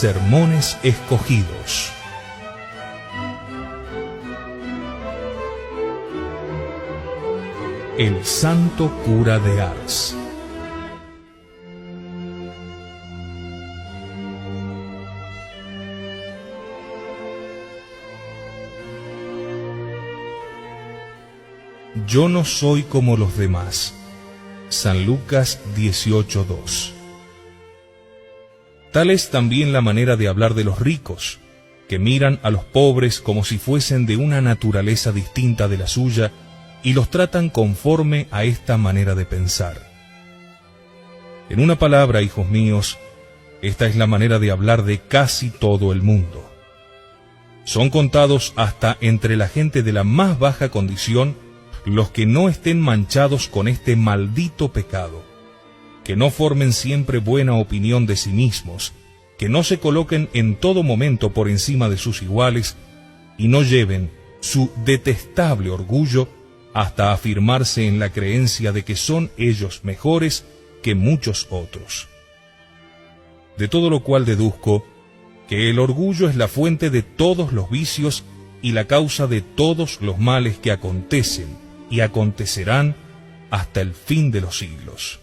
Sermones escogidos. El santo cura de Ars. Yo no soy como los demás. San Lucas 18:2. Tal es también la manera de hablar de los ricos, que miran a los pobres como si fuesen de una naturaleza distinta de la suya y los tratan conforme a esta manera de pensar. En una palabra, hijos míos, esta es la manera de hablar de casi todo el mundo. Son contados hasta entre la gente de la más baja condición los que no estén manchados con este maldito pecado, que no formen siempre buena opinión de sí mismos, que no se coloquen en todo momento por encima de sus iguales y no lleven su detestable orgullo hasta afirmarse en la creencia de que son ellos mejores que muchos otros. De todo lo cual deduzco que el orgullo es la fuente de todos los vicios y la causa de todos los males que acontecen y acontecerán hasta el fin de los siglos.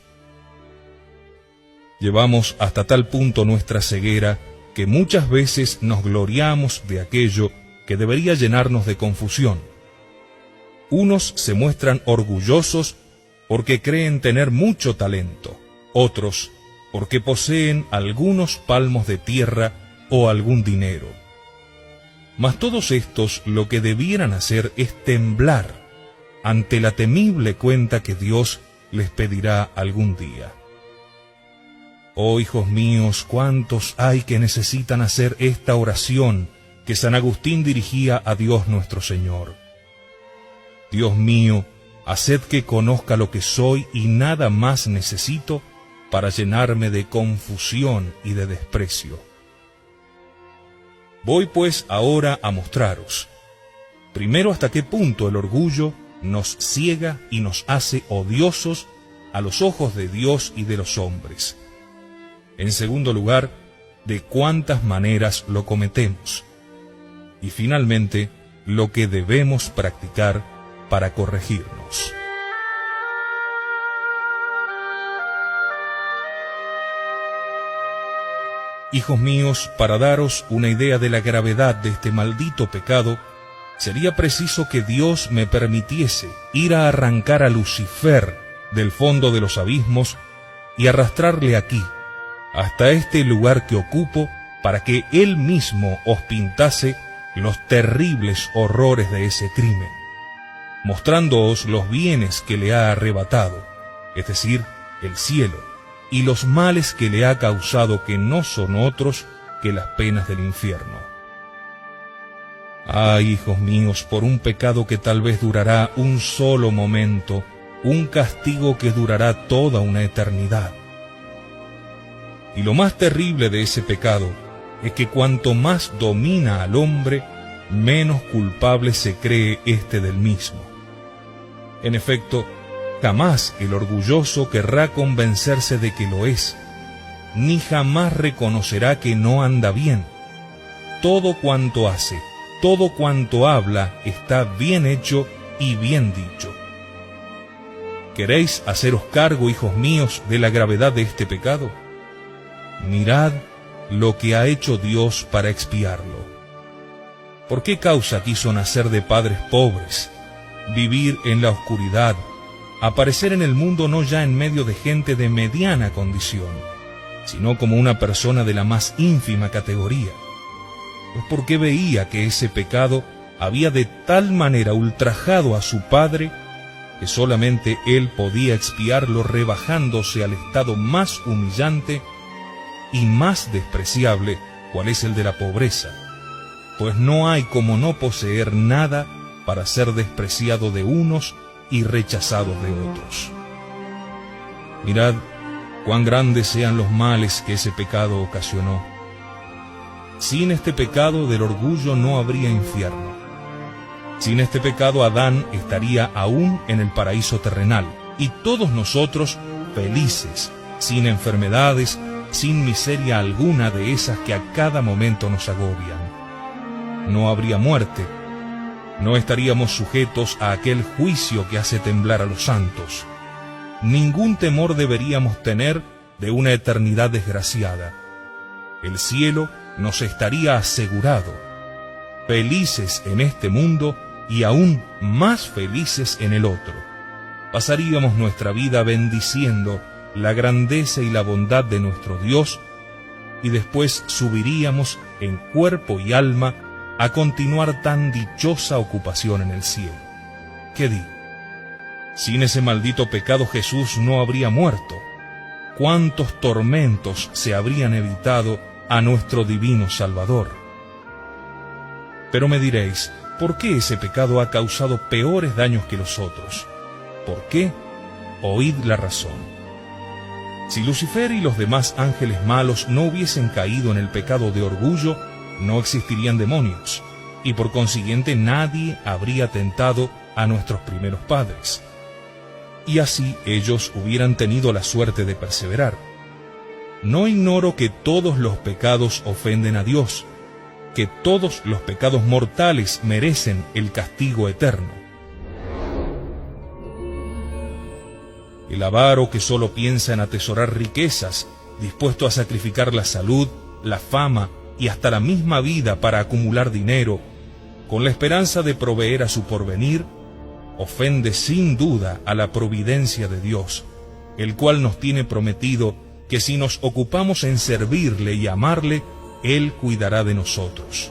Llevamos hasta tal punto nuestra ceguera que muchas veces nos gloriamos de aquello que debería llenarnos de confusión. Unos se muestran orgullosos porque creen tener mucho talento, otros porque poseen algunos palmos de tierra o algún dinero. Mas todos estos lo que debieran hacer es temblar ante la temible cuenta que Dios les pedirá algún día. Oh hijos míos, cuántos hay que necesitan hacer esta oración que San Agustín dirigía a Dios nuestro Señor. Dios mío, haced que conozca lo que soy y nada más necesito para llenarme de confusión y de desprecio. Voy pues ahora a mostraros, primero, hasta qué punto el orgullo nos ciega y nos hace odiosos a los ojos de Dios y de los hombres. En segundo lugar, de cuántas maneras lo cometemos. Y finalmente, lo que debemos practicar para corregirnos. Hijos míos, para daros una idea de la gravedad de este maldito pecado, sería preciso que Dios me permitiese ir a arrancar a Lucifer del fondo de los abismos y arrastrarle aquí, hasta este lugar que ocupo, para que Él mismo os pintase los terribles horrores de ese crimen, mostrándoos los bienes que le ha arrebatado, es decir, el cielo, y los males que le ha causado, que no son otros que las penas del infierno. Ay, hijos míos, por un pecado que tal vez durará un solo momento, un castigo que durará toda una eternidad. Y lo más terrible de ese pecado es que cuanto más domina al hombre, menos culpable se cree éste del mismo. En efecto, jamás el orgulloso querrá convencerse de que lo es, ni jamás reconocerá que no anda bien. Todo cuanto hace, todo cuanto habla está bien hecho y bien dicho. ¿Queréis haceros cargo, hijos míos, de la gravedad de este pecado? Mirad lo que ha hecho Dios para expiarlo. ¿Por qué causa quiso nacer de padres pobres, vivir en la oscuridad, aparecer en el mundo no ya en medio de gente de mediana condición, sino como una persona de la más ínfima categoría? Pues porque veía que ese pecado había de tal manera ultrajado a su padre que solamente él podía expiarlo rebajándose al estado más humillante y más despreciable, cual es el de la pobreza, pues no hay como no poseer nada para ser despreciado de unos y rechazado de otros. Mirad cuán grandes sean los males que ese pecado ocasionó. Sin este pecado del orgullo no habría infierno. Sin este pecado Adán estaría aún en el paraíso terrenal, y todos nosotros felices, sin enfermedades, sin miseria alguna de esas que a cada momento nos agobian. No habría muerte, no estaríamos sujetos a aquel juicio que hace temblar a los santos. Ningún temor deberíamos tener de una eternidad desgraciada. El cielo nos estaría asegurado, felices en este mundo y aún más felices en el otro. Pasaríamos nuestra vida bendiciendo la grandeza y la bondad de nuestro Dios, y después subiríamos en cuerpo y alma a continuar tan dichosa ocupación en el cielo. ¿Qué digo? Sin ese maldito pecado Jesús no habría muerto. ¿Cuántos tormentos se habrían evitado a nuestro divino Salvador? Pero me diréis, ¿por qué ese pecado ha causado peores daños que los otros? ¿Por qué? Oíd la razón. Si Lucifer y los demás ángeles malos no hubiesen caído en el pecado de orgullo, no existirían demonios, y por consiguiente nadie habría tentado a nuestros primeros padres. Y así ellos hubieran tenido la suerte de perseverar. No ignoro que todos los pecados ofenden a Dios, que todos los pecados mortales merecen el castigo eterno. El avaro que solo piensa en atesorar riquezas, dispuesto a sacrificar la salud, la fama y hasta la misma vida para acumular dinero, con la esperanza de proveer a su porvenir, ofende sin duda a la providencia de Dios, el cual nos tiene prometido que si nos ocupamos en servirle y amarle, Él cuidará de nosotros.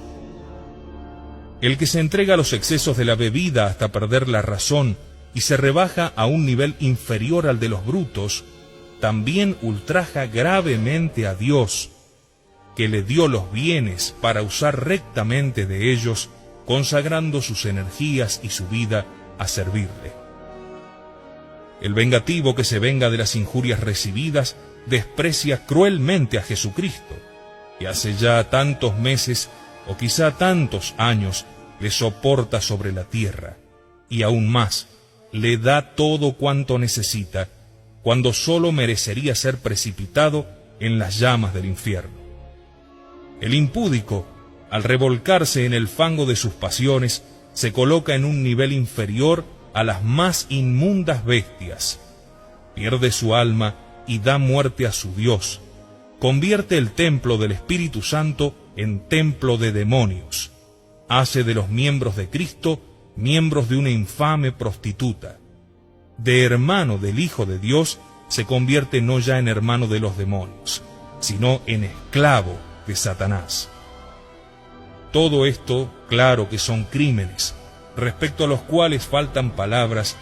El que se entrega a los excesos de la bebida hasta perder la razón y se rebaja a un nivel inferior al de los brutos, también ultraja gravemente a Dios, que le dio los bienes para usar rectamente de ellos, consagrando sus energías y su vida a servirle. El vengativo que se venga de las injurias recibidas desprecia cruelmente a Jesucristo, que hace ya tantos meses o quizá tantos años le soporta sobre la tierra, y aún más, le da todo cuanto necesita, cuando solo merecería ser precipitado en las llamas del infierno. El impúdico, al revolcarse en el fango de sus pasiones, se coloca en un nivel inferior a las más inmundas bestias, pierde su alma y da muerte a su Dios, convierte el templo del Espíritu Santo en templo de demonios, hace de los miembros de Cristo miembros de una infame prostituta. De hermano del Hijo de Dios se convierte no ya en hermano de los demonios, sino en esclavo de Satanás. Todo esto, claro que son crímenes, respecto a los cuales faltan palabras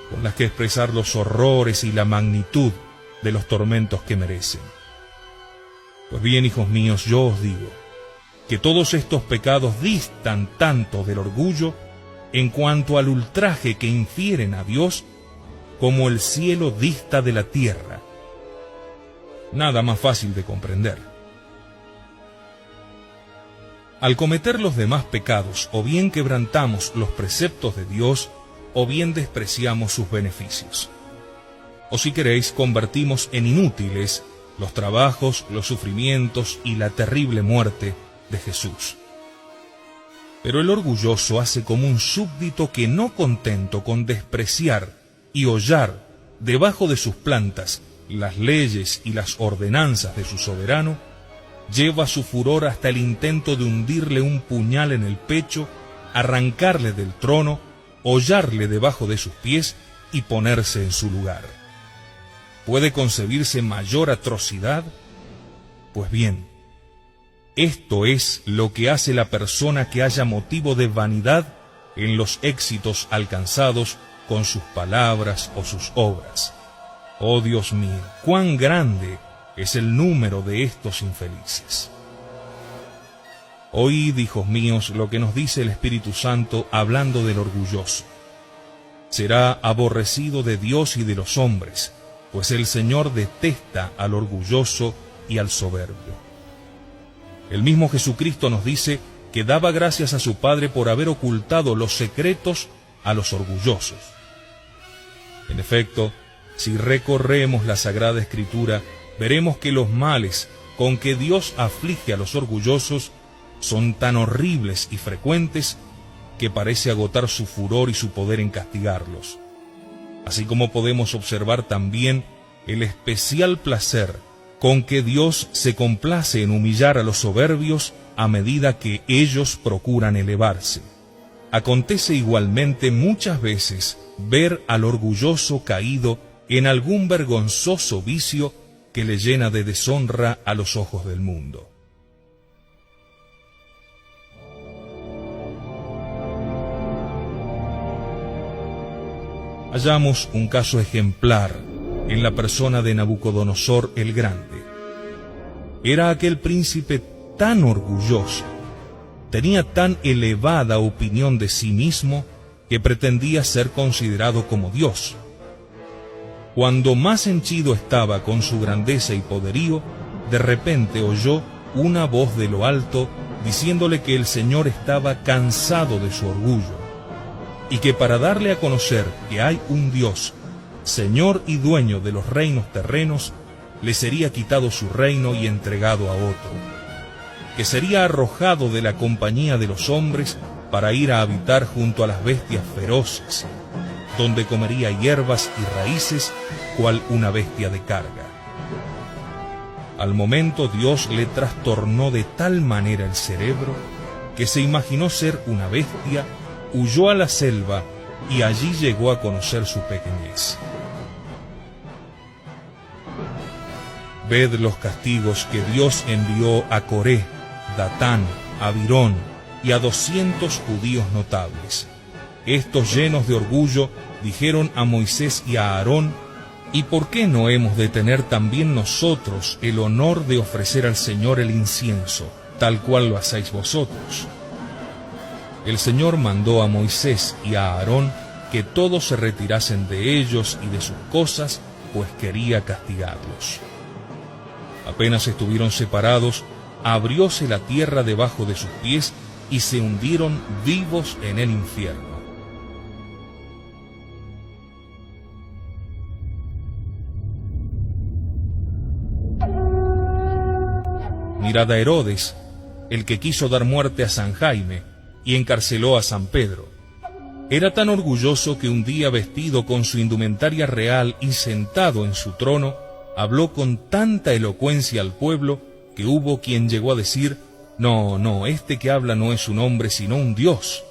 con las que expresar los horrores y la magnitud de los tormentos que merecen. Pues bien, hijos míos, yo os digo que todos estos pecados distan tanto del orgullo en cuanto al ultraje que infieren a Dios, como el cielo dista de la tierra. Nada más fácil de comprender. Al cometer los demás pecados, o bien quebrantamos los preceptos de Dios, o bien despreciamos sus beneficios. O si queréis, convertimos en inútiles los trabajos, los sufrimientos y la terrible muerte de Jesús. Pero el orgulloso hace como un súbdito que, no contento con despreciar y hollar debajo de sus plantas las leyes y las ordenanzas de su soberano, lleva su furor hasta el intento de hundirle un puñal en el pecho, arrancarle del trono, hollarle debajo de sus pies y ponerse en su lugar. ¿Puede concebirse mayor atrocidad? Pues bien, esto es lo que hace la persona que haya motivo de vanidad en los éxitos alcanzados con sus palabras o sus obras. Oh Dios mío, cuán grande es el número de estos infelices. Oíd, hijos míos, lo que nos dice el Espíritu Santo hablando del orgulloso. Será aborrecido de Dios y de los hombres, pues el Señor detesta al orgulloso y al soberbio. El mismo Jesucristo nos dice que daba gracias a su Padre por haber ocultado los secretos a los orgullosos. En efecto, si recorremos la Sagrada Escritura, veremos que los males con que Dios aflige a los orgullosos son tan horribles y frecuentes que parece agotar su furor y su poder en castigarlos. Así como podemos observar también el especial placer con que Dios se complace en humillar a los soberbios a medida que ellos procuran elevarse. Acontece igualmente muchas veces ver al orgulloso caído en algún vergonzoso vicio que le llena de deshonra a los ojos del mundo. Hallamos un caso ejemplar en la persona de Nabucodonosor el Grande. Era aquel príncipe tan orgulloso, tenía tan elevada opinión de sí mismo que pretendía ser considerado como Dios. Cuando más henchido estaba con su grandeza y poderío, de repente oyó una voz de lo alto diciéndole que el Señor estaba cansado de su orgullo y que para darle a conocer que hay un Dios, Señor y dueño de los reinos terrenos, le sería quitado su reino y entregado a otro, que sería arrojado de la compañía de los hombres para ir a habitar junto a las bestias feroces, donde comería hierbas y raíces, cual una bestia de carga. Al momento Dios le trastornó de tal manera el cerebro que se imaginó ser una bestia, huyó a la selva y allí llegó a conocer su pequeñez. Ved los castigos que Dios envió a Coré, Datán, Abirón y a 200 judíos notables. Estos, llenos de orgullo, dijeron a Moisés y a Aarón: ¿y por qué no hemos de tener también nosotros el honor de ofrecer al Señor el incienso, tal cual lo hacéis vosotros? El Señor mandó a Moisés y a Aarón que todos se retirasen de ellos y de sus cosas, pues quería castigarlos. Apenas estuvieron separados, abrióse la tierra debajo de sus pies y se hundieron vivos en el infierno. Mirad a Herodes, el que quiso dar muerte a San Jaime y encarceló a San Pedro. Era tan orgulloso que un día, vestido con su indumentaria real y sentado en su trono, habló con tanta elocuencia al pueblo que hubo quien llegó a decir: no, este que habla no es un hombre sino un dios.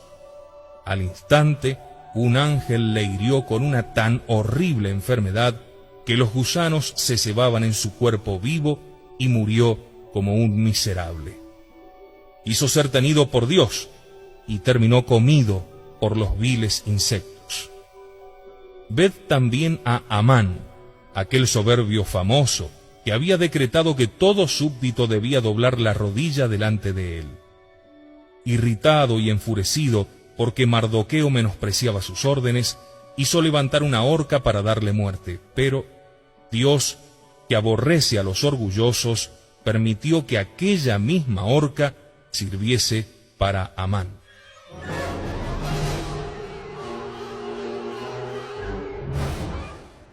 Al instante, un ángel le hirió con una tan horrible enfermedad que los gusanos se cebaban en su cuerpo vivo y murió como un miserable. Quiso ser tenido por Dios y terminó comido por los viles insectos. Ved también a Amán, aquel soberbio famoso que había decretado que todo súbdito debía doblar la rodilla delante de él. Irritado y enfurecido porque Mardoqueo menospreciaba sus órdenes, hizo levantar una horca para darle muerte, pero Dios, que aborrece a los orgullosos, permitió que aquella misma horca sirviese para Amán.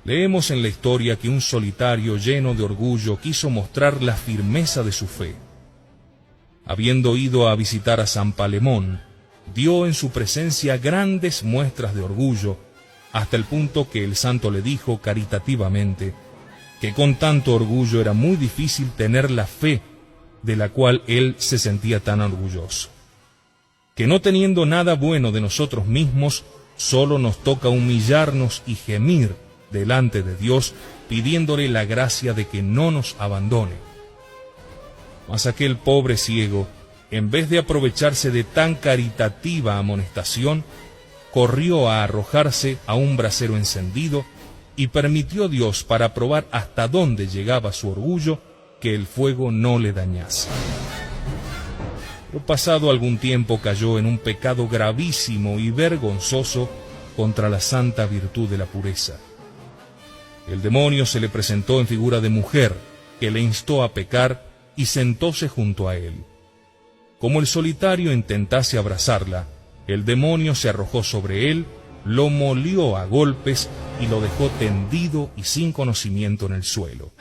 Leemos en la historia que un solitario lleno de orgullo quiso mostrar la firmeza de su fe. Habiendo ido a visitar a San Palemón, dio en su presencia grandes muestras de orgullo, hasta el punto que el santo le dijo caritativamente que con tanto orgullo era muy difícil tener la fe de la cual él se sentía tan orgulloso. Que no teniendo nada bueno de nosotros mismos, solo nos toca humillarnos y gemir delante de Dios, pidiéndole la gracia de que no nos abandone. Mas aquel pobre ciego, en vez de aprovecharse de tan caritativa amonestación, corrió a arrojarse a un brasero encendido y permitió Dios, para probar hasta dónde llegaba su orgullo, que el fuego no le dañase. Pero pasado algún tiempo cayó en un pecado gravísimo y vergonzoso contra la santa virtud de la pureza. El demonio se le presentó en figura de mujer, que le instó a pecar y sentóse junto a él. Como el solitario intentase abrazarla, el demonio se arrojó sobre él, lo molió a golpes y lo dejó tendido y sin conocimiento en el suelo.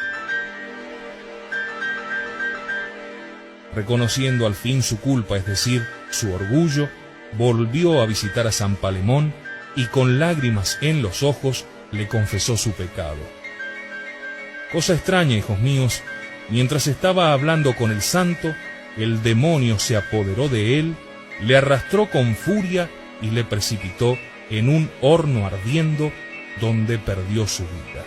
reconociendo al fin su culpa, es decir, su orgullo, volvió a visitar a San Palemón y con lágrimas en los ojos le confesó su pecado. Cosa extraña, hijos míos, mientras estaba hablando con el santo, el demonio se apoderó de él, le arrastró con furia y le precipitó en un horno ardiendo donde perdió su vida.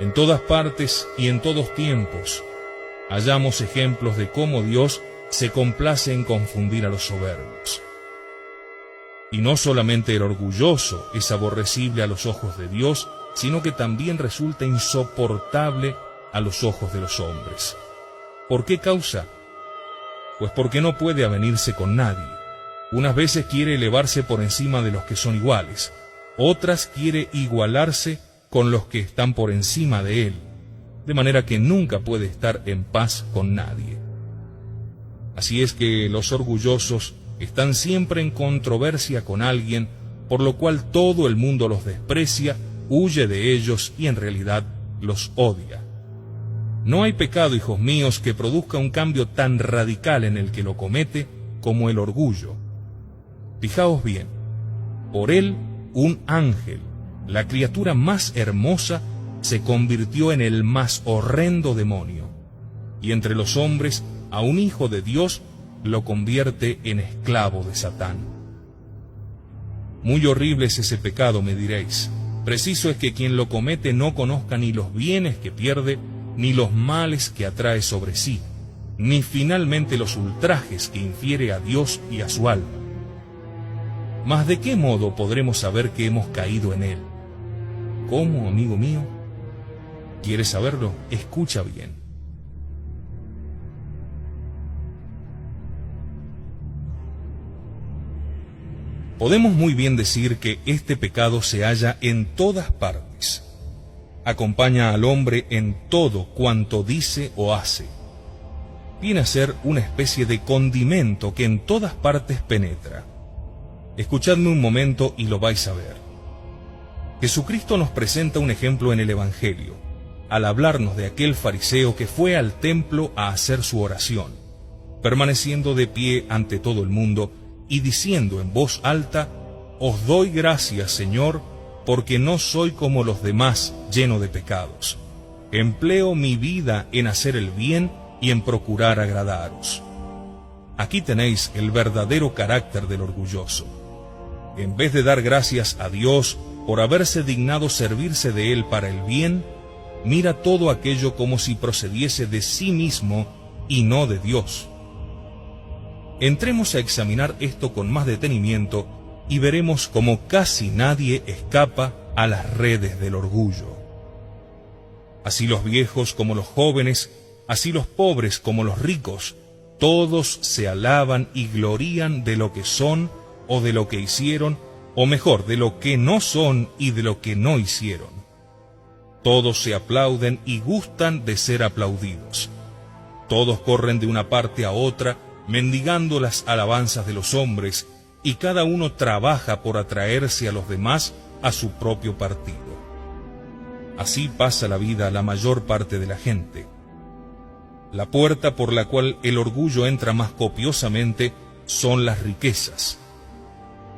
En todas partes y en todos tiempos hallamos ejemplos de cómo Dios se complace en confundir a los soberbios. Y no solamente el orgulloso es aborrecible a los ojos de Dios, sino que también resulta insoportable a los ojos de los hombres. ¿Por qué causa? Pues porque no puede avenirse con nadie. Unas veces quiere elevarse por encima de los que son iguales, otras quiere igualarse con los que están por encima de él, de manera que nunca puede estar en paz con nadie. Así es que los orgullosos están siempre en controversia con alguien, por lo cual todo el mundo los desprecia, huye de ellos y en realidad los odia. No hay pecado, hijos míos, que produzca un cambio tan radical en el que lo comete como el orgullo. Fijaos bien, por él un ángel, la criatura más hermosa, se convirtió en el más horrendo demonio, y entre los hombres a un hijo de Dios lo convierte en esclavo de Satán. Muy horrible es ese pecado, me diréis. Preciso es que quien lo comete no conozca ni los bienes que pierde, ni los males que atrae sobre sí, ni finalmente los ultrajes que infiere a Dios y a su alma. Mas ¿de qué modo podremos saber que hemos caído en él? ¿Cómo, amigo mío? ¿Quieres saberlo? Escucha bien. Podemos muy bien decir que este pecado se halla en todas partes. Acompaña al hombre en todo cuanto dice o hace. Viene a ser una especie de condimento que en todas partes penetra. Escuchadme un momento y lo vais a ver. Jesucristo nos presenta un ejemplo en el Evangelio, al hablarnos de aquel fariseo que fue al templo a hacer su oración, permaneciendo de pie ante todo el mundo y diciendo en voz alta: «Os doy gracias, Señor, porque no soy como los demás, lleno de pecados. Empleo mi vida en hacer el bien y en procurar agradaros». Aquí tenéis el verdadero carácter del orgulloso. En vez de dar gracias a Dios por haberse dignado servirse de él para el bien, mira todo aquello como si procediese de sí mismo y no de Dios. Entremos a examinar esto con más detenimiento y veremos cómo casi nadie escapa a las redes del orgullo. Así los viejos como los jóvenes, así los pobres como los ricos, todos se alaban y glorían de lo que son o de lo que hicieron, o mejor, de lo que no son y de lo que no hicieron. Todos se aplauden y gustan de ser aplaudidos. Todos corren de una parte a otra, mendigando las alabanzas de los hombres, y cada uno trabaja por atraerse a los demás a su propio partido. Así pasa la vida a la mayor parte de la gente. La puerta por la cual el orgullo entra más copiosamente son las riquezas.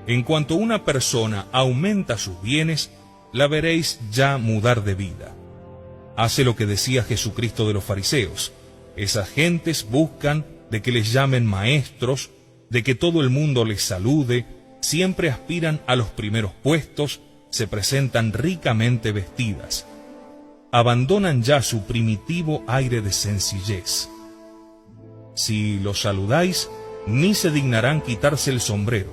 En cuanto una persona aumenta sus bienes, la veréis ya mudar de vida. Hace lo que decía Jesucristo de los fariseos. Esas gentes buscan de que les llamen maestros, de que todo el mundo les salude, siempre aspiran a los primeros puestos, se presentan ricamente vestidas. Abandonan ya su primitivo aire de sencillez. Si los saludáis, ni se dignarán quitarse el sombrero,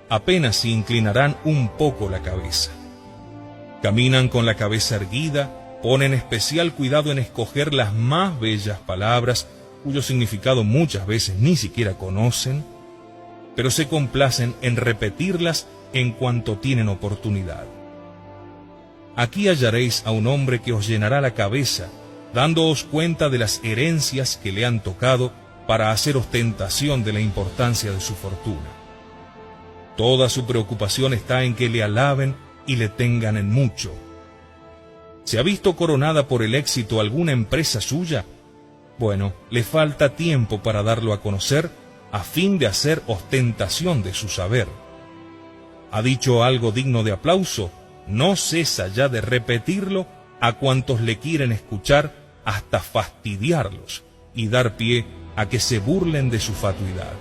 apenas si inclinarán un poco la cabeza. Caminan con la cabeza erguida, ponen especial cuidado en escoger las más bellas palabras, cuyo significado muchas veces ni siquiera conocen, pero se complacen en repetirlas en cuanto tienen oportunidad. Aquí hallaréis a un hombre que os llenará la cabeza, dándoos cuenta de las herencias que le han tocado para hacer ostentación de la importancia de su fortuna. Toda su preocupación está en que le alaben y le tengan en mucho. ¿Se ha visto coronada por el éxito alguna empresa suya? Bueno, le falta tiempo para darlo a conocer a fin de hacer ostentación de su saber. ¿Ha dicho algo digno de aplauso? No cesa ya de repetirlo a cuantos le quieren escuchar hasta fastidiarlos y dar pie a que se burlen de su fatuidad.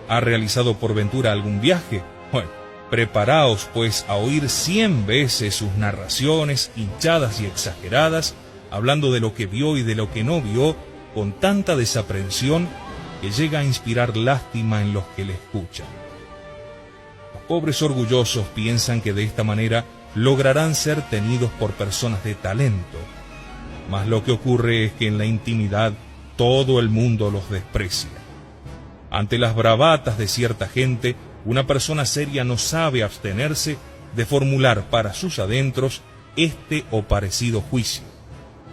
¿Ha realizado por ventura algún viaje? Bueno, preparaos pues a oír 100 veces sus narraciones hinchadas y exageradas, hablando de lo que vio y de lo que no vio, con tanta desaprensión que llega a inspirar lástima en los que le escuchan. Los pobres orgullosos piensan que de esta manera lograrán ser tenidos por personas de talento, mas lo que ocurre es que en la intimidad todo el mundo los desprecia. Ante las bravatas de cierta gente, una persona seria no sabe abstenerse de formular para sus adentros este o parecido juicio.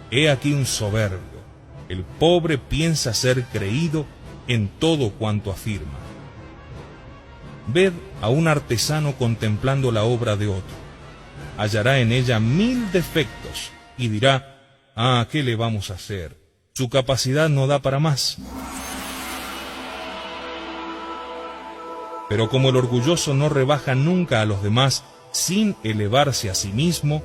He aquí un soberbio. El pobre piensa ser creído en todo cuanto afirma. Ved a un artesano contemplando la obra de otro. Hallará en ella 1000 defectos y dirá: «Ah, ¿qué le vamos a hacer? Su capacidad no da para más». Pero como el orgulloso no rebaja nunca a los demás sin elevarse a sí mismo,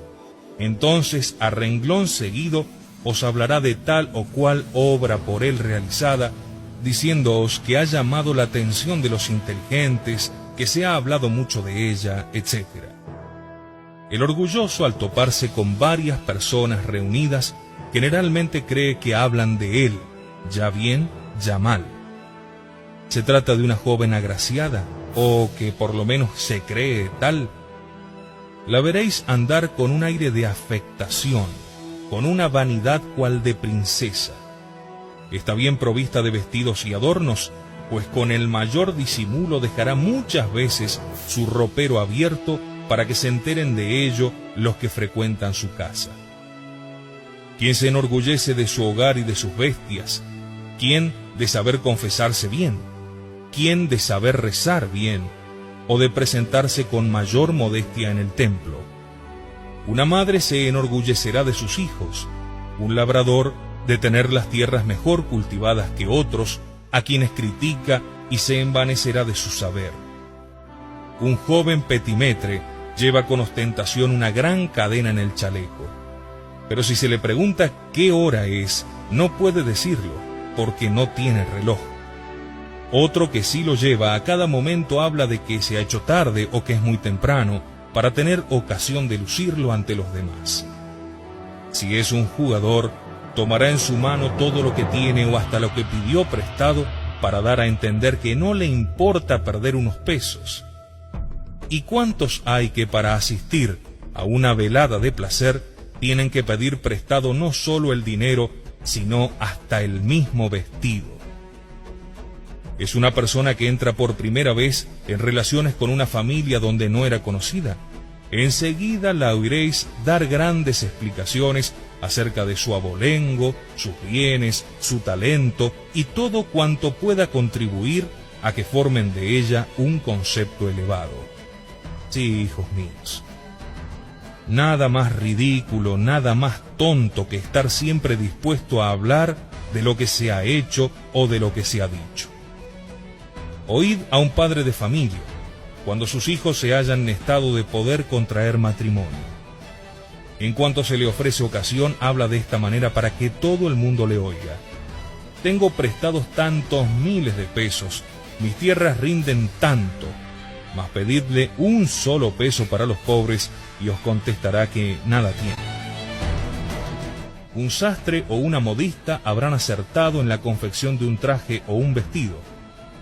entonces a renglón seguido os hablará de tal o cual obra por él realizada, diciéndoos que ha llamado la atención de los inteligentes, que se ha hablado mucho de ella, etc. El orgulloso, al toparse con varias personas reunidas, generalmente cree que hablan de él, ya bien, ya mal. ¿Se trata de una joven agraciada, o que por lo menos se cree tal? La veréis andar con un aire de afectación, con una vanidad cual de princesa. Está bien provista de vestidos y adornos, pues con el mayor disimulo dejará muchas veces su ropero abierto para que se enteren de ello los que frecuentan su casa. ¿Quién se enorgullece de su hogar y de sus bestias? ¿Quién de saber confesarse bien? ¿Quién de saber rezar bien? ¿O de presentarse con mayor modestia en el templo? Una madre se enorgullecerá de sus hijos, un labrador de tener las tierras mejor cultivadas que otros, a quienes critica y se envanecerá de su saber. Un joven petimetre lleva con ostentación una gran cadena en el chaleco, pero si se le pregunta qué hora es, no puede decirlo, porque no tiene reloj. Otro que sí lo lleva a cada momento habla de que se ha hecho tarde o que es muy temprano, para tener ocasión de lucirlo ante los demás. Si es un jugador, tomará en su mano todo lo que tiene o hasta lo que pidió prestado para dar a entender que no le importa perder unos pesos. ¿Y cuántos hay que para asistir a una velada de placer tienen que pedir prestado no solo el dinero, sino hasta el mismo vestido? Es una persona que entra por primera vez en relaciones con una familia donde no era conocida. Enseguida la oiréis dar grandes explicaciones acerca de su abolengo, sus bienes, su talento y todo cuanto pueda contribuir a que formen de ella un concepto elevado. Sí, hijos míos, nada más ridículo, nada más tonto que estar siempre dispuesto a hablar de lo que se ha hecho o de lo que se ha dicho. Oíd a un padre de familia, cuando sus hijos se hallan en estado de poder contraer matrimonio. En cuanto se le ofrece ocasión, habla de esta manera para que todo el mundo le oiga. Tengo prestados tantos miles de pesos, mis tierras rinden tanto, mas pedidle un solo peso para los pobres y os contestará que nada tiene. Un sastre o una modista habrán acertado en la confección de un traje o un vestido.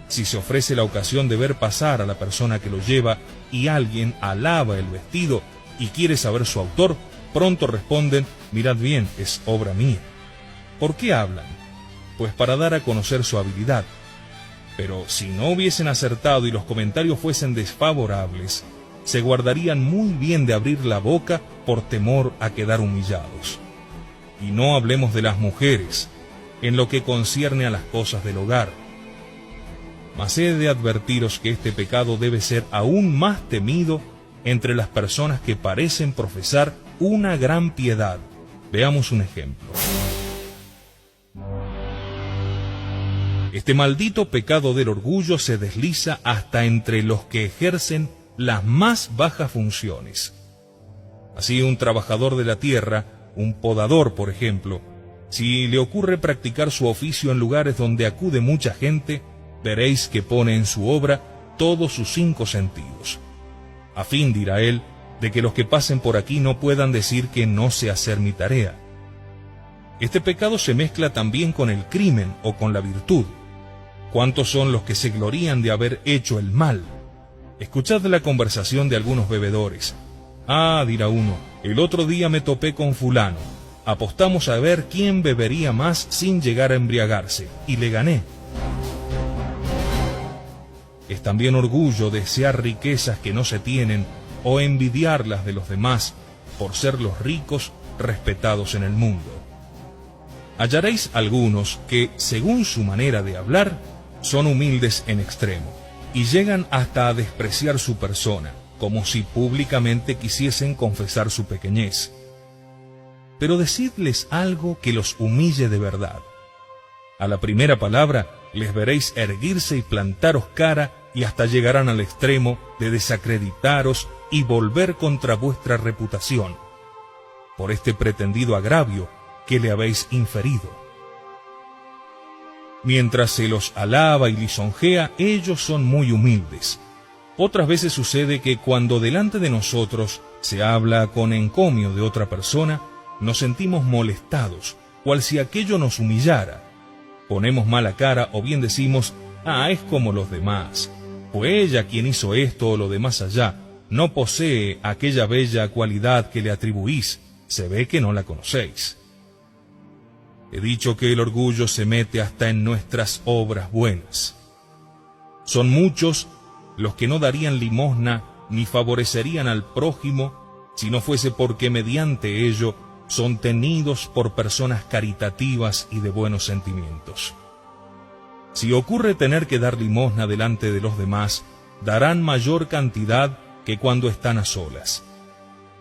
Si se ofrece la ocasión de ver pasar a la persona que lo lleva y alguien alaba el vestido y quiere saber su autor, pronto responden: mirad bien, es obra mía. ¿Por qué hablan? Pues para dar a conocer su habilidad. Pero si no hubiesen acertado y los comentarios fuesen desfavorables, se guardarían muy bien de abrir la boca por temor a quedar humillados. Y no hablemos de las mujeres, en lo que concierne a las cosas del hogar. Mas he de advertiros que este pecado debe ser aún más temido entre las personas que parecen profesar una gran piedad. Veamos un ejemplo. Este maldito pecado del orgullo se desliza hasta entre los que ejercen las más bajas funciones. Así, un trabajador de la tierra, un podador, por ejemplo, si le ocurre practicar su oficio en lugares donde acude mucha gente, veréis que pone en su obra todos sus 5 sentidos, a fin, dirá él, de que los que pasen por aquí no puedan decir que no sé hacer mi tarea. Este pecado se mezcla también con el crimen o con la virtud. ¿Cuántos son los que se glorían de haber hecho el mal? Escuchad la conversación de algunos bebedores. Ah, dirá uno, el otro día me topé con fulano. Apostamos a ver quién bebería más sin llegar a embriagarse, y le gané. Es también orgullo desear riquezas que no se tienen o envidiarlas de los demás por ser los ricos respetados en el mundo. Hallaréis algunos que, según su manera de hablar, son humildes en extremo y llegan hasta a despreciar su persona, como si públicamente quisiesen confesar su pequeñez. Pero decidles algo que los humille de verdad. A la primera palabra les veréis erguirse y plantaros cara, y hasta llegarán al extremo de desacreditaros y volver contra vuestra reputación, por este pretendido agravio que le habéis inferido. Mientras se los alaba y lisonjea, ellos son muy humildes. Otras veces sucede que cuando delante de nosotros se habla con encomio de otra persona, nos sentimos molestados, cual si aquello nos humillara. Ponemos mala cara o bien decimos, es como los demás. Fue ella quien hizo esto o lo de más allá. No posee aquella bella cualidad que le atribuís. Se ve que no la conocéis. He dicho que el orgullo se mete hasta en nuestras obras buenas. Son muchos los que no darían limosna ni favorecerían al prójimo si no fuese porque mediante ello son tenidos por personas caritativas y de buenos sentimientos. Si ocurre tener que dar limosna delante de los demás, darán mayor cantidad que cuando están a solas.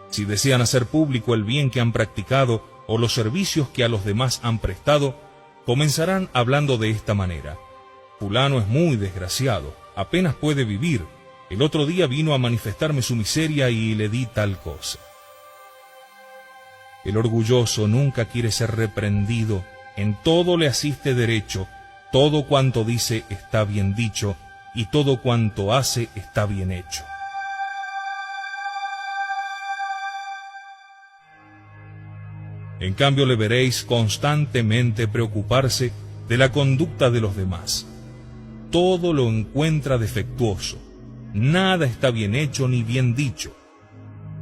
Si desean hacer público el bien que han practicado o los servicios que a los demás han prestado, comenzarán hablando de esta manera. Fulano es muy desgraciado, apenas puede vivir. El otro día vino a manifestarme su miseria y le di tal cosa. El orgulloso nunca quiere ser reprendido, en todo le asiste derecho, todo cuanto dice está bien dicho, y todo cuanto hace está bien hecho. En cambio le veréis constantemente preocuparse de la conducta de los demás. Todo lo encuentra defectuoso, nada está bien hecho ni bien dicho.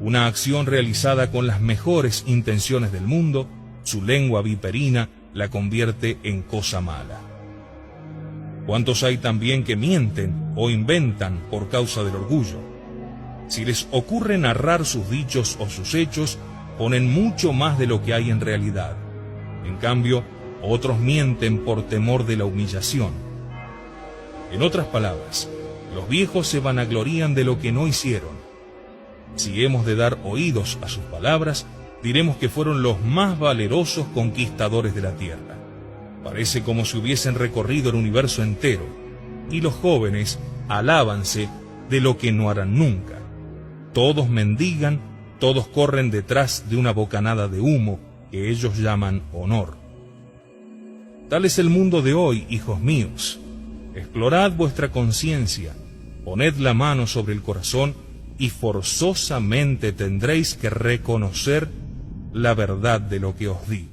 Una acción realizada con las mejores intenciones del mundo, su lengua viperina la convierte en cosa mala. ¿Cuántos hay también que mienten o inventan por causa del orgullo? Si les ocurre narrar sus dichos o sus hechos, ponen mucho más de lo que hay en realidad. En cambio, otros mienten por temor de la humillación. En otras palabras, los viejos se vanaglorían de lo que no hicieron. Si hemos de dar oídos a sus palabras, diremos que fueron los más valerosos conquistadores de la tierra. Parece como si hubiesen recorrido el universo entero, y los jóvenes alábanse de lo que no harán nunca. Todos mendigan, todos corren detrás de una bocanada de humo que ellos llaman honor. Tal es el mundo de hoy, hijos míos. Explorad vuestra conciencia, poned la mano sobre el corazón y forzosamente tendréis que reconocer la verdad de lo que os digo.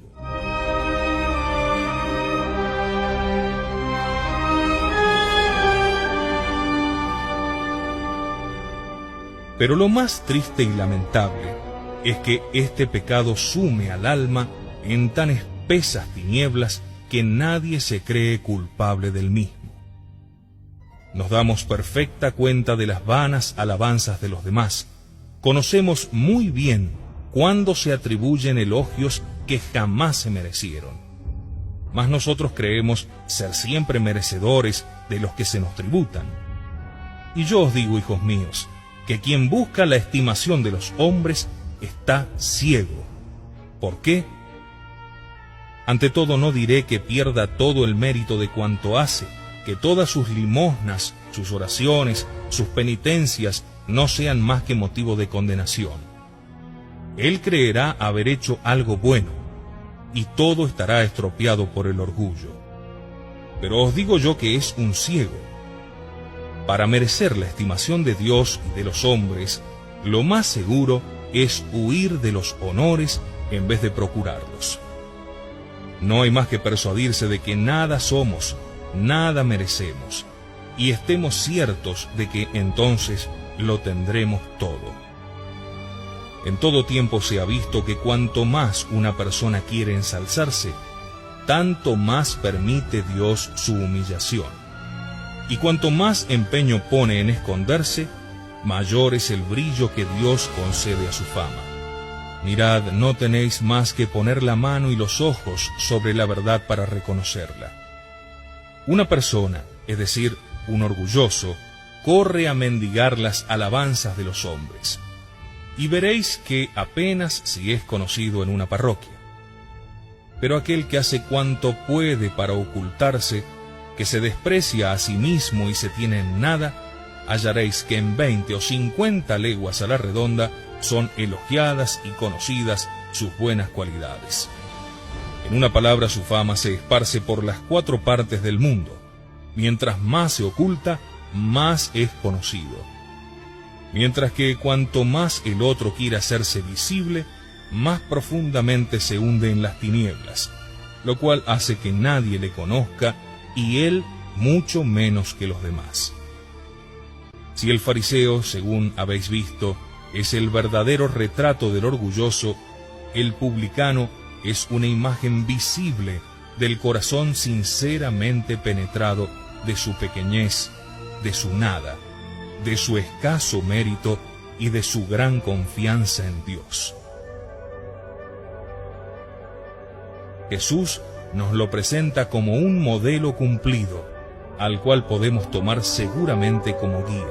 Pero lo más triste y lamentable es que este pecado sume al alma en tan espesas tinieblas que nadie se cree culpable del mismo. Nos damos perfecta cuenta de las vanas alabanzas de los demás. Conocemos muy bien cuándo se atribuyen elogios que jamás se merecieron. mas nosotros creemos ser siempre merecedores de los que se nos tributan. Y yo os digo, hijos míos, que quien busca la estimación de los hombres está ciego. ¿Por qué? Ante todo no diré que pierda todo el mérito de cuanto hace, que todas sus limosnas, sus oraciones, sus penitencias no sean más que motivo de condenación. Él creerá haber hecho algo bueno, y todo estará estropeado por el orgullo. Pero os digo yo que es un ciego. Para merecer la estimación de Dios y de los hombres, lo más seguro es huir de los honores en vez de procurarlos. No hay más que persuadirse de que nada somos, nada merecemos, y estemos ciertos de que entonces lo tendremos todo. En todo tiempo se ha visto que cuanto más una persona quiere ensalzarse, tanto más permite Dios su humillación. Y cuanto más empeño pone en esconderse, mayor es el brillo que Dios concede a su fama. Mirad, no tenéis más que poner la mano y los ojos sobre la verdad para reconocerla. Una persona, es decir, un orgulloso, corre a mendigar las alabanzas de los hombres. Y veréis que apenas si es conocido en una parroquia. Pero aquel que hace cuanto puede para ocultarse, que se desprecia a sí mismo y se tiene en nada, hallaréis que en 20 o 50 leguas a la redonda son elogiadas y conocidas sus buenas cualidades. En una palabra, su fama se esparce por las 4 partes del mundo. Mientras más se oculta, más es conocido. Mientras que cuanto más el otro quiere hacerse visible, más profundamente se hunde en las tinieblas, lo cual hace que nadie le conozca y él mucho menos que los demás. Si el fariseo, según habéis visto, es el verdadero retrato del orgulloso, el publicano es una imagen visible del corazón sinceramente penetrado de su pequeñez, de su nada, de su escaso mérito y de su gran confianza en Dios. Jesús nos lo presenta como un modelo cumplido, al cual podemos tomar seguramente como guía.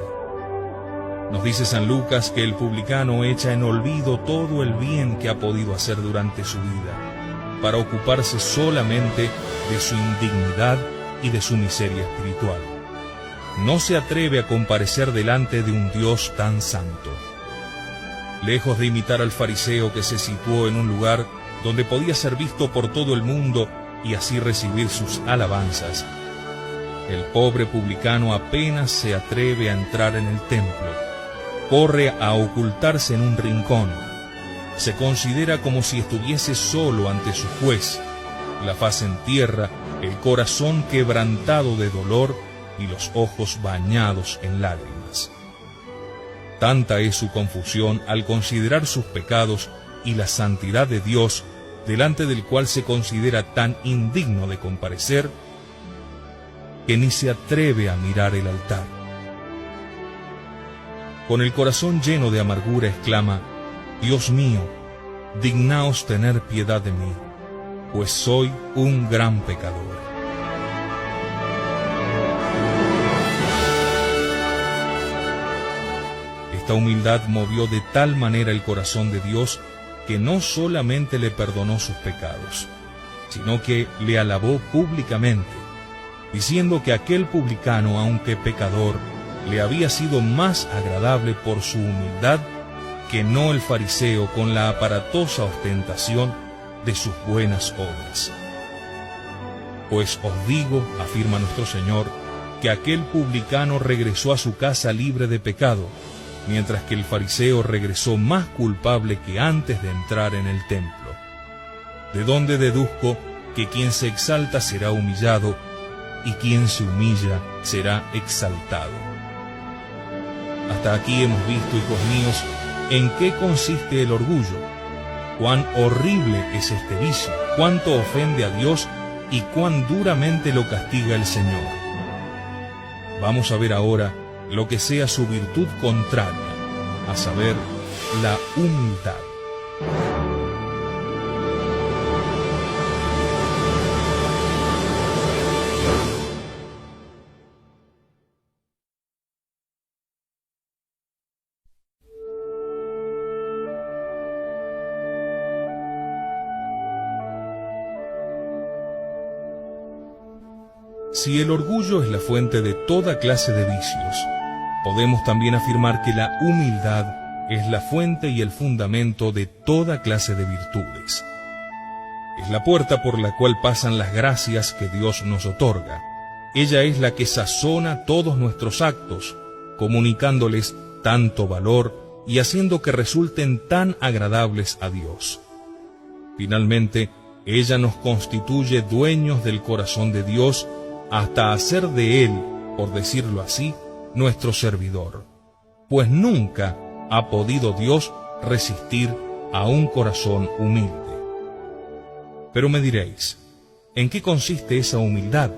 Nos dice San Lucas que el publicano echa en olvido todo el bien que ha podido hacer durante su vida, para ocuparse solamente de su indignidad y de su miseria espiritual. No se atreve a comparecer delante de un Dios tan santo. Lejos de imitar al fariseo que se situó en un lugar donde podía ser visto por todo el mundo y así recibir sus alabanzas, el pobre publicano apenas se atreve a entrar en el templo, corre a ocultarse en un rincón, se considera como si estuviese solo ante su juez, la faz en tierra, el corazón quebrantado de dolor y los ojos bañados en lágrimas. Tanta es su confusión al considerar sus pecados y la santidad de Dios, delante del cual se considera tan indigno de comparecer, que ni se atreve a mirar el altar. Con el corazón lleno de amargura exclama: Dios mío, dignaos tener piedad de mí, pues soy un gran pecador. Esta humildad movió de tal manera el corazón de Dios que no solamente le perdonó sus pecados, sino que le alabó públicamente, diciendo que aquel publicano, aunque pecador, le había sido más agradable por su humildad que no el fariseo con la aparatosa ostentación de sus buenas obras. Pues os digo, afirma nuestro Señor, que aquel publicano regresó a su casa libre de pecado, mientras que el fariseo regresó más culpable que antes de entrar en el templo. De donde deduzco que quien se exalta será humillado, y quien se humilla será exaltado. Hasta aquí hemos visto, hijos míos, en qué consiste el orgullo, cuán horrible es este vicio, cuánto ofende a Dios y cuán duramente lo castiga el Señor. Vamos a ver ahora lo que sea su virtud contraria, a saber, la humildad. Si el orgullo es la fuente de toda clase de vicios, podemos también afirmar que la humildad es la fuente y el fundamento de toda clase de virtudes. Es la puerta por la cual pasan las gracias que Dios nos otorga. Ella es la que sazona todos nuestros actos, comunicándoles tanto valor y haciendo que resulten tan agradables a Dios. Finalmente, ella nos constituye dueños del corazón de Dios hasta hacer de Él, por decirlo así, nuestro servidor, pues nunca ha podido Dios resistir a un corazón humilde. Pero me diréis, ¿en qué consiste esa humildad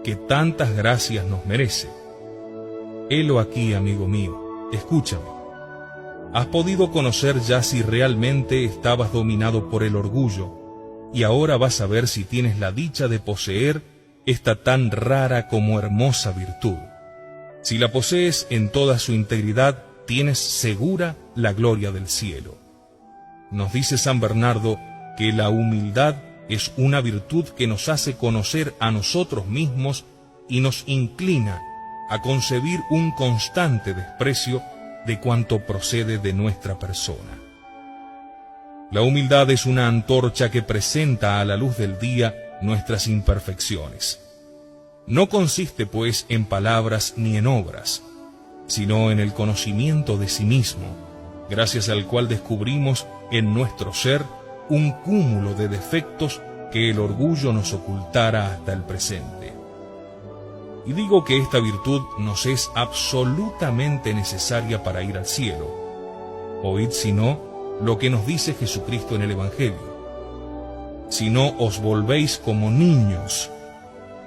que tantas gracias nos merece? Helo aquí, amigo mío, escúchame. Has podido conocer ya si realmente estabas dominado por el orgullo, y ahora vas a ver si tienes la dicha de poseer esta tan rara como hermosa virtud. Si la posees en toda su integridad, tienes segura la gloria del cielo. Nos dice San Bernardo que la humildad es una virtud que nos hace conocer a nosotros mismos y nos inclina a concebir un constante desprecio de cuanto procede de nuestra persona. La humildad es una antorcha que presenta a la luz del día nuestras imperfecciones. No consiste, pues, en palabras ni en obras, sino en el conocimiento de sí mismo, gracias al cual descubrimos en nuestro ser un cúmulo de defectos que el orgullo nos ocultara hasta el presente. Y digo que esta virtud nos es absolutamente necesaria para ir al cielo. Oíd, si no, lo que nos dice Jesucristo en el Evangelio: si no os volvéis como niños,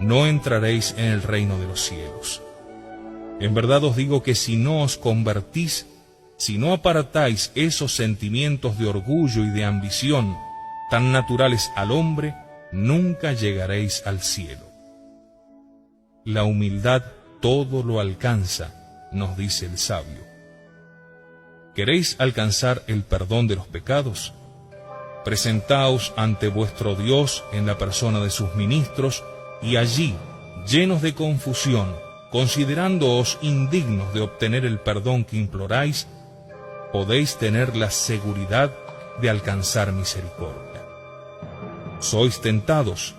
no entraréis en el reino de los cielos. En verdad os digo que si no os convertís, si no apartáis esos sentimientos de orgullo y de ambición tan naturales al hombre, nunca llegaréis al cielo. La humildad todo lo alcanza, nos dice el sabio. ¿Queréis alcanzar el perdón de los pecados? Presentaos ante vuestro Dios en la persona de sus ministros, y allí, llenos de confusión, considerándoos indignos de obtener el perdón que imploráis, podéis tener la seguridad de alcanzar misericordia. Sois tentados,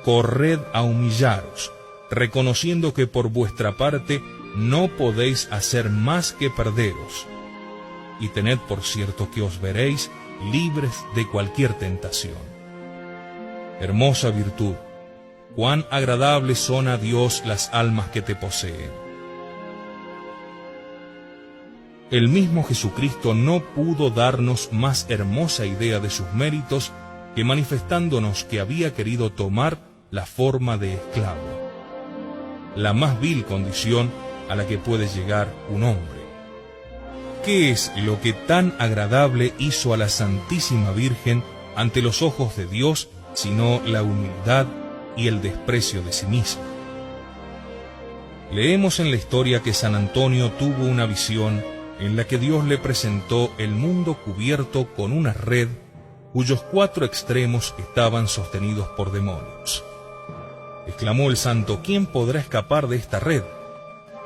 corred a humillaros, reconociendo que por vuestra parte no podéis hacer más que perderos, y tened por cierto que os veréis libres de cualquier tentación. Hermosa virtud, cuán agradables son a Dios las almas que te poseen. El mismo Jesucristo no pudo darnos más hermosa idea de sus méritos que manifestándonos que había querido tomar la forma de esclavo, la más vil condición a la que puede llegar un hombre. ¿Qué es lo que tan agradable hizo a la Santísima Virgen ante los ojos de Dios, sino la humildad y el desprecio de sí mismo? Leemos en la historia que San Antonio tuvo una visión en la que Dios le presentó el mundo cubierto con una red cuyos 4 extremos estaban sostenidos por demonios. Exclamó el santo: ¿quién podrá escapar de esta red?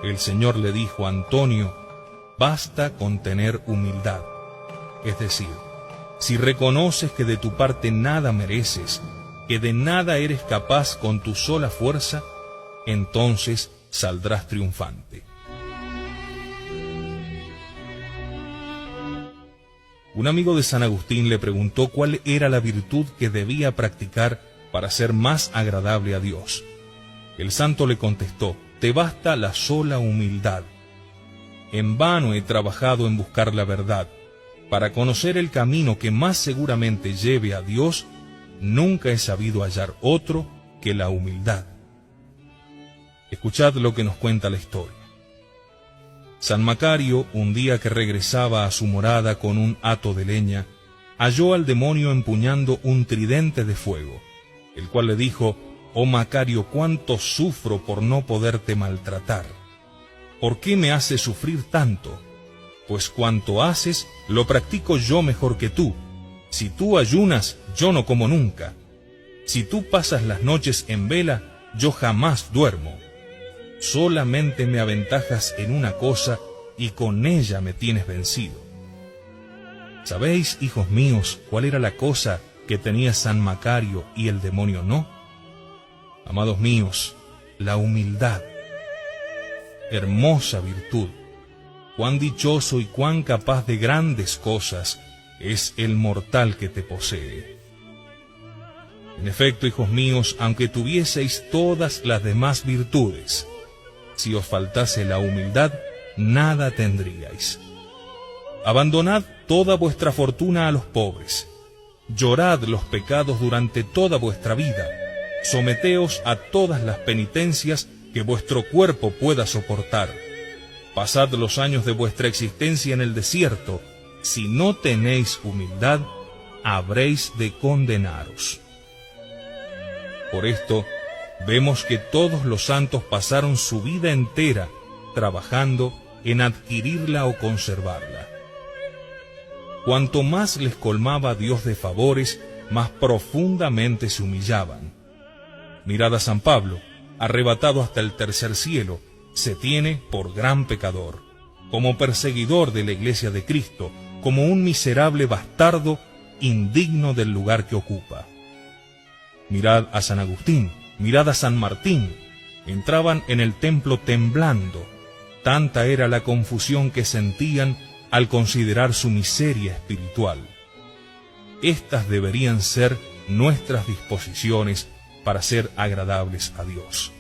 El Señor le dijo a Antonio: basta con tener humildad. Es decir, si reconoces que de tu parte nada mereces, que de nada eres capaz con tu sola fuerza, entonces saldrás triunfante. Un amigo de San Agustín le preguntó cuál era la virtud que debía practicar para ser más agradable a Dios. El santo le contestó: te basta la sola humildad. En vano he trabajado en buscar la verdad. Para conocer el camino que más seguramente lleve a Dios, nunca he sabido hallar otro que la humildad. Escuchad lo que nos cuenta la historia. San Macario, un día que regresaba a su morada con un hato de leña, halló al demonio empuñando un tridente de fuego, el cual le dijo: «Oh Macario, cuánto sufro por no poderte maltratar. ¿Por qué me haces sufrir tanto? Pues cuanto haces, lo practico yo mejor que tú. Si tú ayunas, yo no como nunca. Si tú pasas las noches en vela, yo jamás duermo. Solamente me aventajas en una cosa, y con ella me tienes vencido. ¿Sabéis, hijos míos, cuál era la cosa que tenía San Macario y el demonio no? Amados míos, la humildad. Hermosa virtud. Cuán dichoso y cuán capaz de grandes cosas es el mortal que te posee. En efecto, hijos míos, aunque tuvieseis todas las demás virtudes, si os faltase la humildad, nada tendríais. Abandonad toda vuestra fortuna a los pobres. Llorad los pecados durante toda vuestra vida. Someteos a todas las penitencias que vuestro cuerpo pueda soportar. Pasad los años de vuestra existencia en el desierto. Si no tenéis humildad, habréis de condenaros. Por esto, vemos que todos los santos pasaron su vida entera trabajando en adquirirla o conservarla. Cuanto más les colmaba Dios de favores, más profundamente se humillaban. Mirad a San Pablo, arrebatado hasta el tercer cielo, se tiene por gran pecador, como perseguidor de la Iglesia de Cristo, como un miserable bastardo indigno del lugar que ocupa. Mirad a San Agustín, mirad a San Martín, entraban en el templo temblando, tanta era la confusión que sentían al considerar su miseria espiritual. Estas deberían ser nuestras disposiciones para ser agradables a Dios.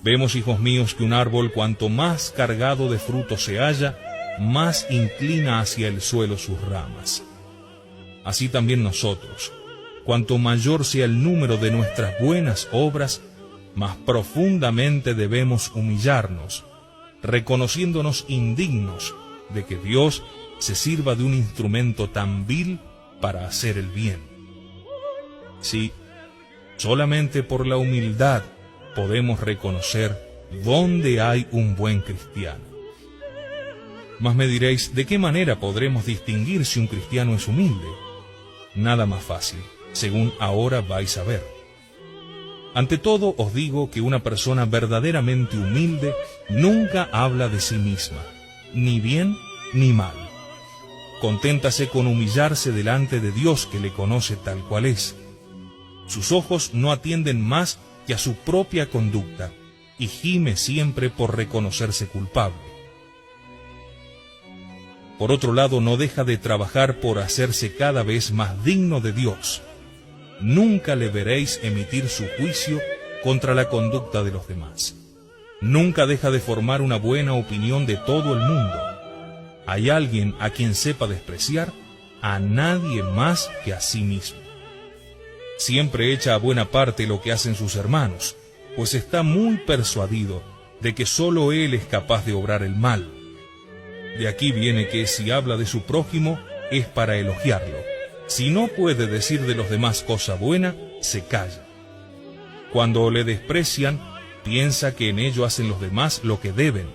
Vemos, hijos míos, que un árbol cuanto más cargado de fruto se halla, más inclina hacia el suelo sus ramas. Así también nosotros, cuanto mayor sea el número de nuestras buenas obras, más profundamente debemos humillarnos, reconociéndonos indignos de que Dios se sirva de un instrumento tan vil para hacer el bien. Sí, solamente por la humildad podemos reconocer dónde hay un buen cristiano. Mas me diréis, ¿de qué manera podremos distinguir si un cristiano es humilde? Nada más fácil, según ahora vais a ver. Ante todo os digo que una persona verdaderamente humilde nunca habla de sí misma, ni bien ni mal. Conténtase con humillarse delante de Dios que le conoce tal cual es. Sus ojos no atienden más que a su propia conducta, y gime siempre por reconocerse culpable. Por otro lado, no deja de trabajar por hacerse cada vez más digno de Dios. Nunca le veréis emitir su juicio contra la conducta de los demás. Nunca deja de formar una buena opinión de todo el mundo. ¿Hay alguien a quien sepa despreciar? A nadie más que a sí mismo. Siempre echa a buena parte lo que hacen sus hermanos, pues está muy persuadido de que sólo él es capaz de obrar el mal. De aquí viene que si habla de su prójimo es para elogiarlo. Si no puede decir de los demás cosa buena, se calla. Cuando le desprecian, piensa que en ello hacen los demás lo que deben,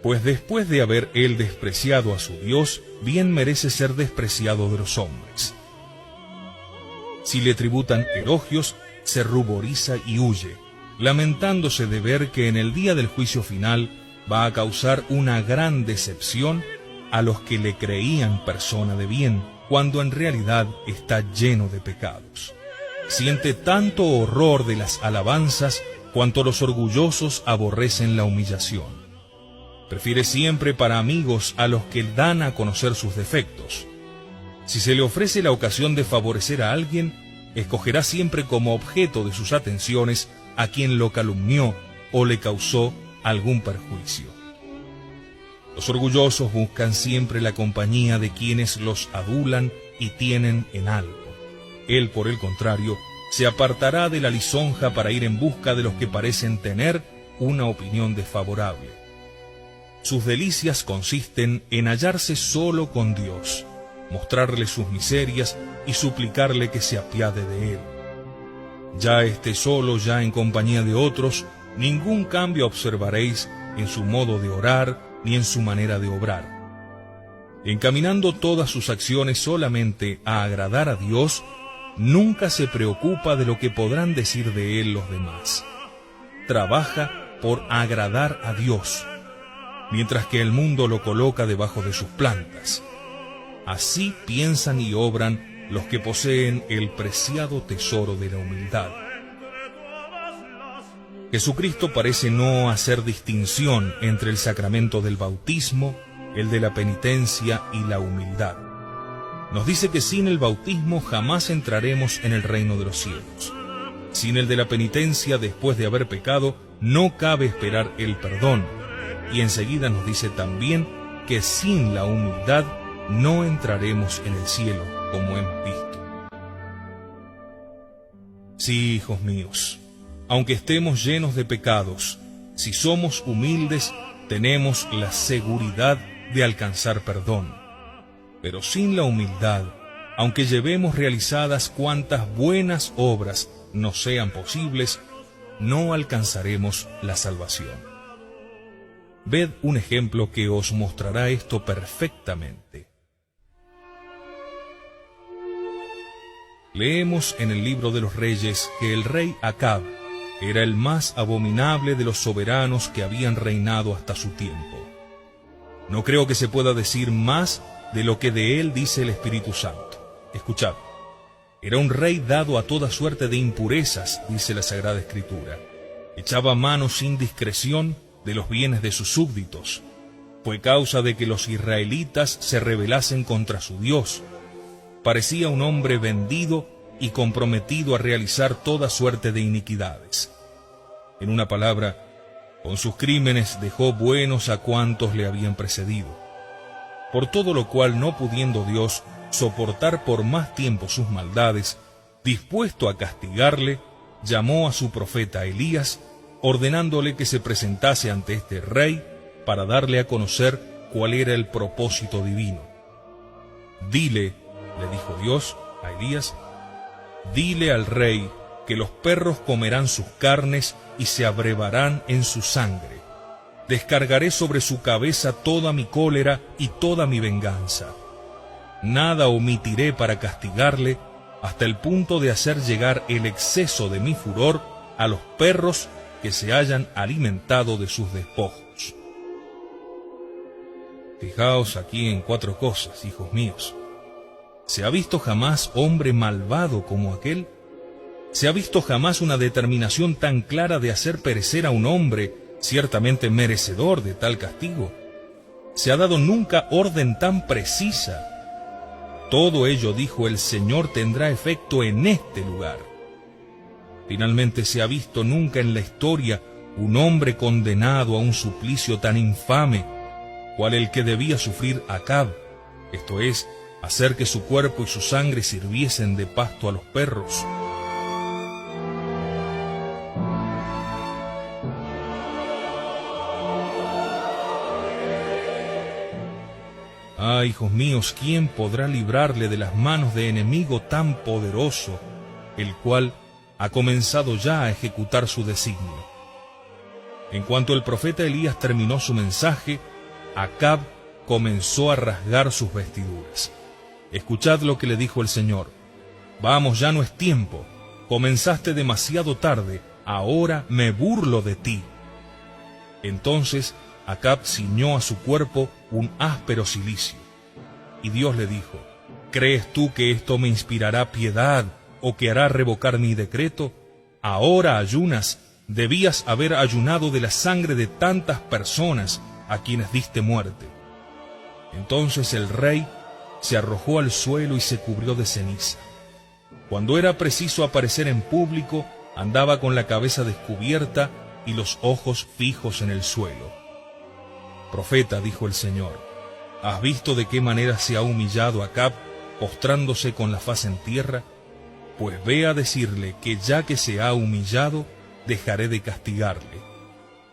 pues después de haber él despreciado a su Dios, bien merece ser despreciado de los hombres. Si le tributan elogios, se ruboriza y huye, lamentándose de ver que en el día del juicio final va a causar una gran decepción a los que le creían persona de bien, cuando en realidad está lleno de pecados. Siente tanto horror de las alabanzas cuanto los orgullosos aborrecen la humillación. Prefiere siempre para amigos a los que dan a conocer sus defectos. Si se le ofrece la ocasión de favorecer a alguien, escogerá siempre como objeto de sus atenciones a quien lo calumnió o le causó algún perjuicio. Los orgullosos buscan siempre la compañía de quienes los adulan y tienen en algo. Él, por el contrario, se apartará de la lisonja para ir en busca de los que parecen tener una opinión desfavorable. Sus delicias consisten en hallarse solo con Dios, mostrarle sus miserias y suplicarle que se apiade de él. Ya esté solo, ya en compañía de otros, ningún cambio observaréis en su modo de orar ni en su manera de obrar. Encaminando todas sus acciones solamente a agradar a Dios, nunca se preocupa de lo que podrán decir de él los demás. Trabaja por agradar a Dios, mientras que el mundo lo coloca debajo de sus plantas. Así piensan y obran los que poseen el preciado tesoro de la humildad. Jesucristo parece no hacer distinción entre el sacramento del bautismo, el de la penitencia y la humildad. Nos dice que sin el bautismo jamás entraremos en el reino de los cielos. Sin el de la penitencia, después de haber pecado, no cabe esperar el perdón. Y enseguida nos dice también que sin la humildad no entraremos en el cielo, como hemos visto. Sí, hijos míos, aunque estemos llenos de pecados, si somos humildes, tenemos la seguridad de alcanzar perdón. Pero sin la humildad, aunque llevemos realizadas cuantas buenas obras nos sean posibles, no alcanzaremos la salvación. Ved un ejemplo que os mostrará esto perfectamente. Leemos en el libro de los Reyes que el rey Acab era el más abominable de los soberanos que habían reinado hasta su tiempo. No creo que se pueda decir más de lo que de él dice el Espíritu Santo. Escuchad, era un rey dado a toda suerte de impurezas, dice la Sagrada Escritura. Echaba mano sin discreción de los bienes de sus súbditos. Fue causa de que los israelitas se rebelasen contra su Dios. Parecía un hombre vendido y comprometido a realizar toda suerte de iniquidades. En una palabra, con sus crímenes dejó buenos a cuantos le habían precedido. Por todo lo cual, no pudiendo Dios soportar por más tiempo sus maldades, dispuesto a castigarle, llamó a su profeta Elías, ordenándole que se presentase ante este rey para darle a conocer cuál era el propósito divino. Dile, le dijo Dios a Elías, dile al rey que los perros comerán sus carnes y se abrevarán en su sangre. Descargaré sobre su cabeza toda mi cólera y toda mi venganza. Nada omitiré para castigarle, hasta el punto de hacer llegar el exceso de mi furor a los perros que se hayan alimentado de sus despojos. Fijaos aquí en 4 cosas, hijos míos. ¿Se ha visto jamás hombre malvado como aquel? ¿Se ha visto jamás una determinación tan clara de hacer perecer a un hombre ciertamente merecedor de tal castigo? ¿Se ha dado nunca orden tan precisa? Todo ello, dijo el Señor, tendrá efecto en este lugar. Finalmente, ¿se ha visto nunca en la historia un hombre condenado a un suplicio tan infame, cual el que debía sufrir Acab, esto es, hacer que su cuerpo y su sangre sirviesen de pasto a los perros? Ah, hijos míos, ¿quién podrá librarle de las manos de enemigo tan poderoso, el cual ha comenzado ya a ejecutar su designio? En cuanto el profeta Elías terminó su mensaje, Acab comenzó a rasgar sus vestiduras. Escuchad lo que le dijo el Señor. Vamos, ya no es tiempo. Comenzaste demasiado tarde. Ahora me burlo de ti. Entonces Acab ciñó a su cuerpo un áspero cilicio. Y Dios le dijo, ¿crees tú que esto me inspirará piedad o que hará revocar mi decreto? Ahora ayunas. Debías haber ayunado de la sangre de tantas personas a quienes diste muerte. Entonces el rey se arrojó al suelo y se cubrió de ceniza. Cuando era preciso aparecer en público, andaba con la cabeza descubierta y los ojos fijos en el suelo. Profeta, dijo el Señor, ¿has visto de qué manera se ha humillado Acab, postrándose con la faz en tierra? Pues ve a decirle que ya que se ha humillado, dejaré de castigarle.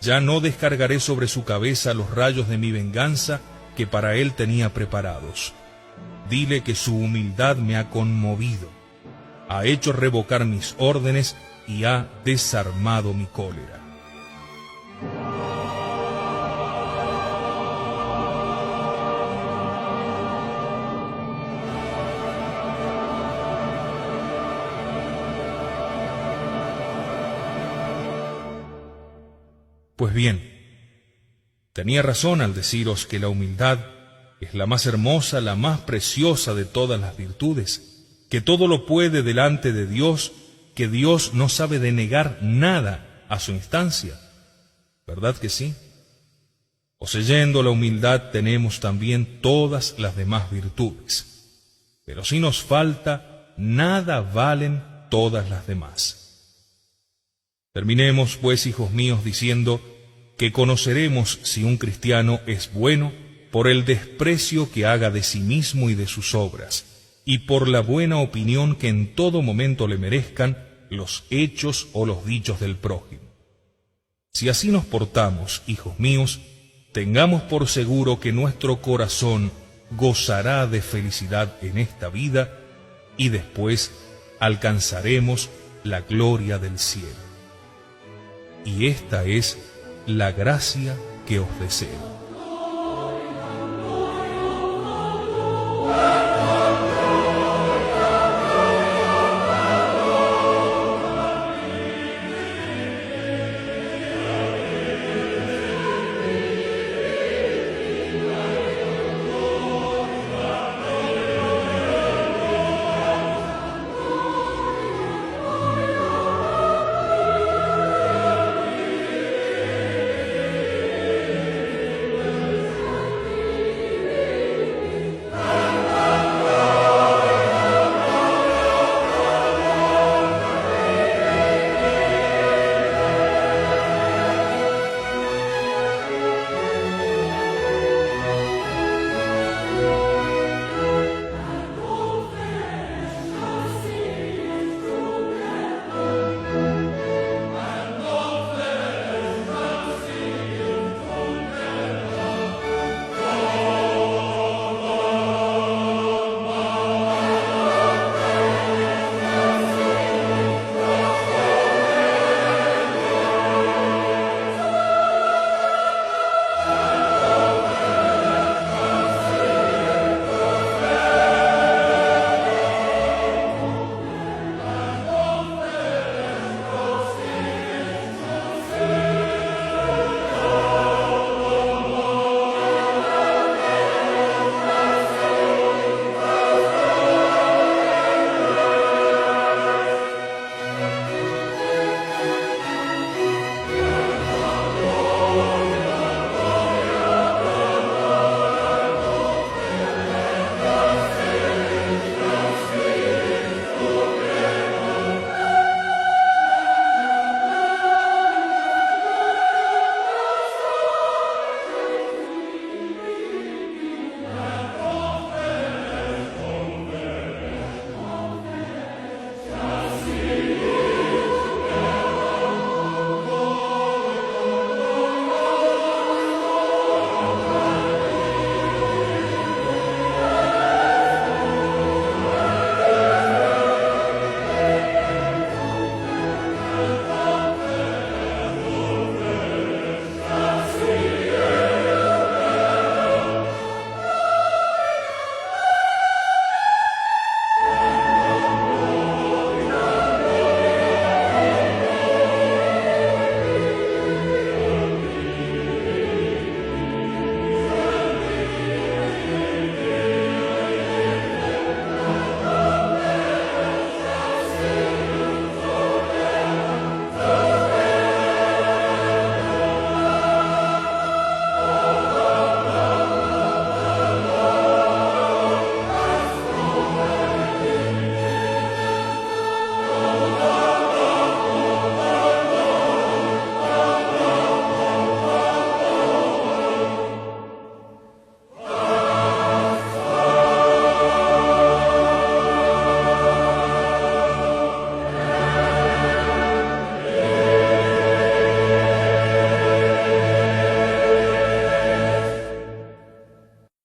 Ya no descargaré sobre su cabeza los rayos de mi venganza que para él tenía preparados. Dile que su humildad me ha conmovido, ha hecho revocar mis órdenes y ha desarmado mi cólera. Pues bien, tenía razón al deciros que la humildad es la más hermosa, la más preciosa de todas las virtudes, que todo lo puede delante de Dios, que Dios no sabe denegar nada a su instancia. ¿Verdad que sí? Poseyendo la humildad tenemos también todas las demás virtudes, pero si nos falta, nada valen todas las demás. Terminemos, pues, hijos míos, diciendo que conoceremos si un cristiano es bueno por el desprecio que haga de sí mismo y de sus obras, y por la buena opinión que en todo momento le merezcan los hechos o los dichos del prójimo. Si así nos portamos, hijos míos, tengamos por seguro que nuestro corazón gozará de felicidad en esta vida y después alcanzaremos la gloria del cielo. Y esta es la gracia que os deseo.